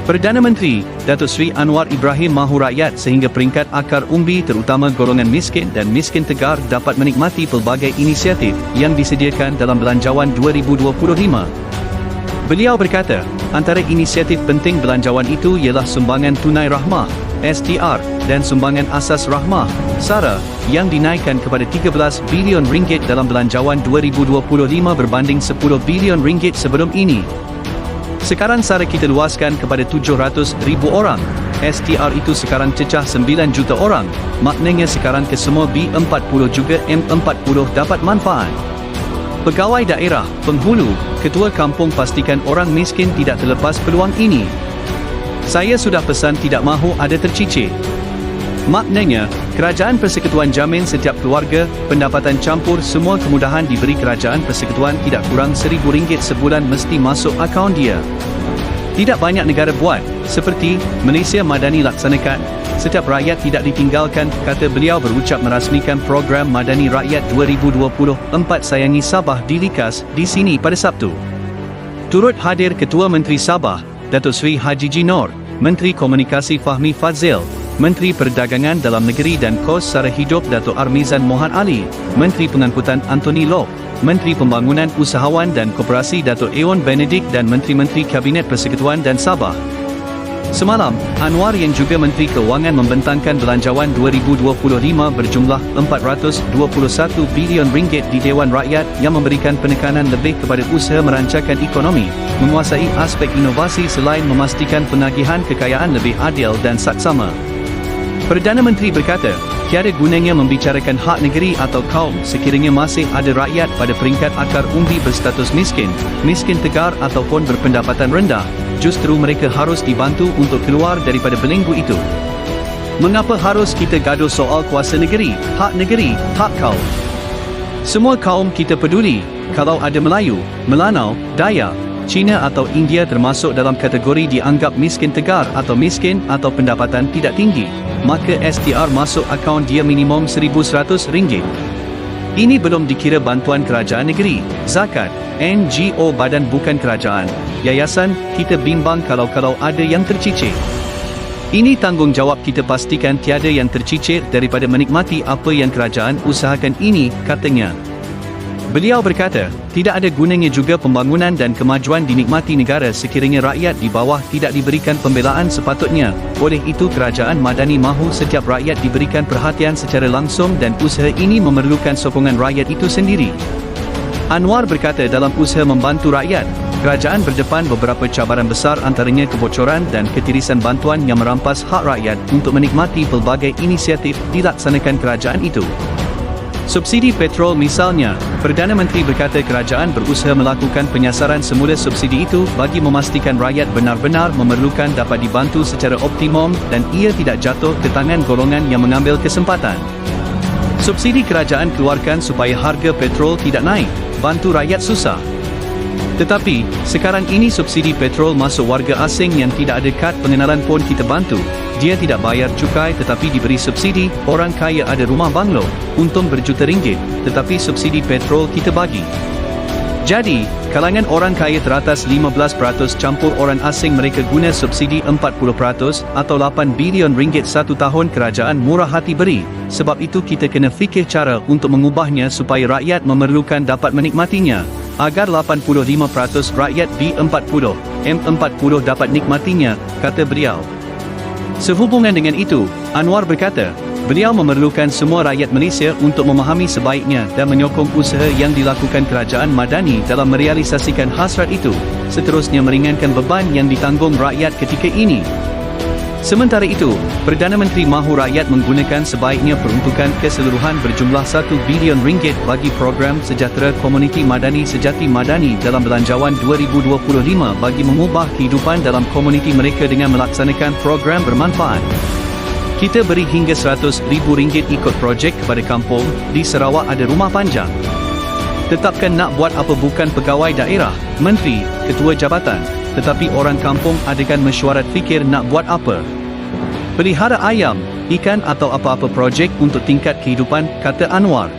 Perdana Menteri, Datuk Seri Anwar Ibrahim mahu rakyat sehingga peringkat akar umbi terutama golongan miskin dan miskin tegar dapat menikmati pelbagai inisiatif yang disediakan dalam Belanjawan 2025. Beliau berkata, antara inisiatif penting belanjawan itu ialah sumbangan tunai rahmah, STR, dan sumbangan asas rahmah, SARA, yang dinaikkan kepada 13 bilion ringgit dalam Belanjawan 2025 berbanding 10 bilion ringgit sebelum ini. Sekarang SARA kita luaskan kepada 700,000 orang. STR itu sekarang cecah 9 juta orang. Maknanya sekarang kesemua B40 juga M40 dapat manfaat. Pegawai daerah, penghulu, ketua kampung pastikan orang miskin tidak terlepas peluang ini. Saya sudah pesan tidak mahu ada tercicir. Maknanya, Kerajaan Persekutuan jamin setiap keluarga, pendapatan campur semua kemudahan diberi Kerajaan Persekutuan tidak kurang RM1,000 sebulan mesti masuk akaun dia. Tidak banyak negara buat, seperti Malaysia Madani laksanakan. Setiap rakyat tidak ditinggalkan, kata beliau berucap merasmikan program Madani Rakyat 2024 Sayangi Sabah di Likas, di sini pada Sabtu. Turut hadir Ketua Menteri Sabah, Datuk Seri Haji Jinor, Menteri Komunikasi Fahmi Fadzil, Menteri Perdagangan Dalam Negeri dan Kos Sara Hidup Datuk Armizan Mohan Ali, Menteri Pengangkutan Anthony Loke, Menteri Pembangunan Usahawan dan Koperasi Datuk Ewan Benedict dan Menteri-Menteri Kabinet Persekutuan dan Sabah. Semalam, Anwar yang juga Menteri Keuangan membentangkan Belanjawan 2025 berjumlah 421 bilion ringgit di Dewan Rakyat yang memberikan penekanan lebih kepada usaha merancakan ekonomi, menguasai aspek inovasi selain memastikan penagihan kekayaan lebih adil dan saksama. Perdana Menteri berkata, tiada gunanya membicarakan hak negeri atau kaum sekiranya masih ada rakyat pada peringkat akar umbi berstatus miskin, miskin tegar ataupun berpendapatan rendah. Justru mereka harus dibantu untuk keluar daripada belenggu itu. Mengapa harus kita gaduh soal kuasa negeri, hak kaum? Semua kaum kita peduli. Kalau ada Melayu, Melanau, Dayak, Cina atau India termasuk dalam kategori dianggap miskin tegar atau miskin atau pendapatan tidak tinggi, maka STR masuk akaun dia minimum RM1,100. Ini belum dikira bantuan kerajaan negeri, zakat, NGO badan bukan kerajaan, yayasan. Kita bimbang kalau ada yang tercicir. Ini tanggungjawab kita pastikan tiada yang tercicir daripada menikmati apa yang kerajaan usahakan ini, katanya. Beliau berkata, tidak ada gunanya juga pembangunan dan kemajuan dinikmati negara sekiranya rakyat di bawah tidak diberikan pembelaan sepatutnya. Oleh itu Kerajaan Madani mahu setiap rakyat diberikan perhatian secara langsung dan usaha ini memerlukan sokongan rakyat itu sendiri. Anwar berkata dalam usaha membantu rakyat, kerajaan berdepan beberapa cabaran besar antaranya kebocoran dan ketirisan bantuan yang merampas hak rakyat untuk menikmati pelbagai inisiatif dilaksanakan kerajaan itu. Subsidi petrol misalnya, Perdana Menteri berkata kerajaan berusaha melakukan penyasaran semula subsidi itu bagi memastikan rakyat benar-benar memerlukan dapat dibantu secara optimum dan ia tidak jatuh ke tangan golongan yang mengambil kesempatan. Subsidi kerajaan keluarkan supaya harga petrol tidak naik, bantu rakyat susah. Tetapi, sekarang ini subsidi petrol masuk warga asing yang tidak ada kad pengenalan pun kita bantu. Dia tidak bayar cukai tetapi diberi subsidi. Orang kaya ada rumah banglo, untung berjuta ringgit, tetapi subsidi petrol kita bagi. Jadi, kalangan orang kaya teratas 15% campur orang asing mereka guna subsidi 40% atau 8 bilion ringgit satu tahun kerajaan murah hati beri. Sebab itu kita kena fikir cara untuk mengubahnya supaya rakyat memerlukan dapat menikmatinya. Agar 85% rakyat B40, M40 dapat nikmatinya, kata beliau. Sehubungan dengan itu, Anwar berkata, beliau memerlukan semua rakyat Malaysia untuk memahami sebaiknya dan menyokong usaha yang dilakukan Kerajaan Madani dalam merealisasikan hasrat itu, seterusnya meringankan beban yang ditanggung rakyat ketika ini. Sementara itu, Perdana Menteri mahu rakyat menggunakan sebaiknya peruntukan keseluruhan berjumlah 1 bilion ringgit bagi program Sejahtera Komuniti Madani Sejati Madani dalam Belanjawan 2025 bagi mengubah kehidupan dalam komuniti mereka dengan melaksanakan program bermanfaat. Kita beri hingga RM100,000 ikut projek kepada kampung. Di Sarawak ada rumah panjang. Tetapkan nak buat apa bukan pegawai daerah, menteri, ketua jabatan, tetapi orang kampung adakan mesyuarat fikir nak buat apa. Pelihara ayam, ikan atau apa-apa projek untuk tingkat kehidupan, kata Anwar.